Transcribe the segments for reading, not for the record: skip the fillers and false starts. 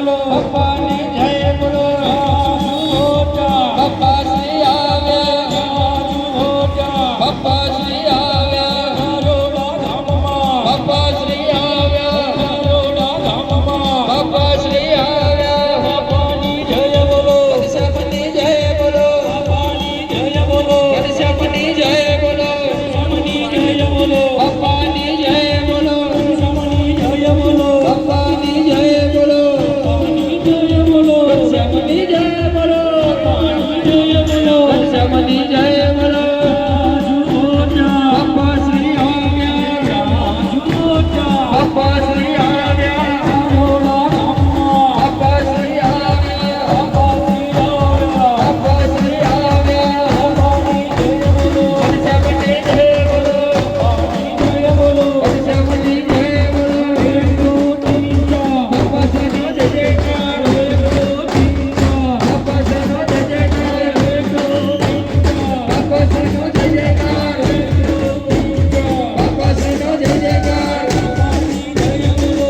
બોલો બાપાની જય બોલો બાપા શ્રી આવ્યા બાપા શ્રી આવ્યા બાપા શ્રી આવ્યા બાપા શ્રી આવ્યા બાપાની જય બોલો ઘનશ્યામની જય બોલો બાપાની જય બોલો ઘનશ્યામની જય બોલો ઘનશ્યામની જય બોલો બાપાની જય બોલો ઘનશ્યામની જય બોલો બાપાની જય બોલો બાપાની જય બોલો ઘનશ્યામની જય બોલો બાપાની જય બોલો ઘનશ્યામની જય બોલો બાપા શ્રી આવ્યા બાપા શ્રી આવ્યા બાપા શ્રી આવ્યા બાપા શ્રી આવ્યા ઘનશ્યામની જય બોલો ઘનશ્યામની જય બોલો ઘનશ્યામની જય બોલો બાપા શ્રીનો જય જયકાર બાપા શ્રીનો જય જયકાર બાપા શ્રીનો જય જયકાર બાપા શ્રીનો જય જયકાર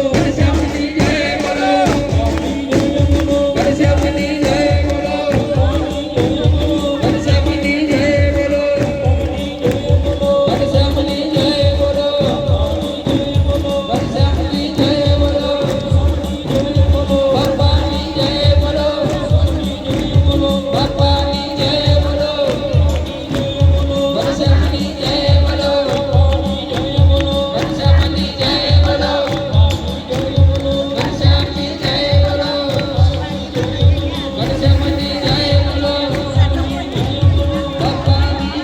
ઘનશ્યામની જય બોલો ઘનશ્યામની જય બોલો ઘનશ્યામની જય બોલો ઘનશ્યામની જય બોલો ઘનશ્યામની જય બોલો બાપાની જય બોલો બાપાની જય બોલો ઘનશ્યામની જય બોલો ઘનશ્યામની જય બોલો ઘનશ્યામની જય બોલો ઘનશ્યામની જય બોલો બાપાની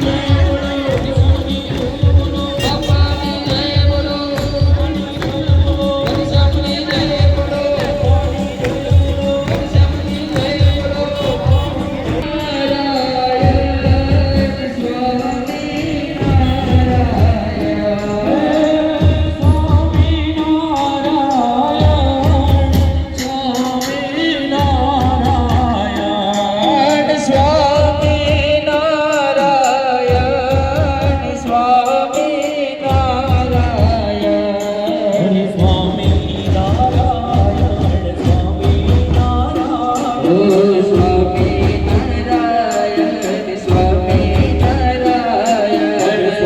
જય બોલો બાપાની જય બોલો ઘનશ્યામની જય બોલો ઘનશ્યામની જય બોલો નારાયણ સ્વામી નારાયણ સ્વામી નારાયણ સ્વામી નારાયણ સ્વામી નારાયણ ઓ સ્વામી નારાયણ સ્વામી નારાયણ સ્વામી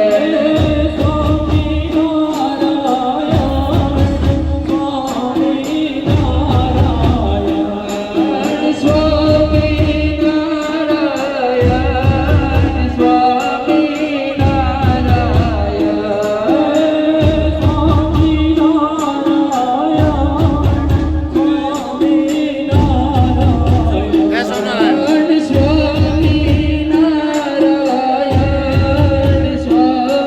નારાયણ સ્વામી નારાયણ ઓ સ્વામી નારાયણ સ્વામી નારાયણ સ્વામી નારાયણ સ્વામી નારાયણ સ્વામી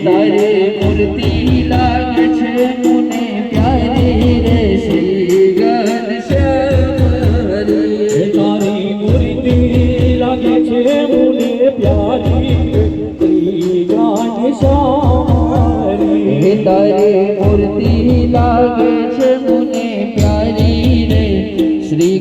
તારે મૂર્તિ લાગે છે મને પ્યારી રે શ્રી ઘનશ્યામરી તારી મૂર્તિ લાગે છે મને પ્યારી શ્રી ઘનશ્યામરી તારી મૂર્તિ લાગે છે મને પ્યારી રે શ્રી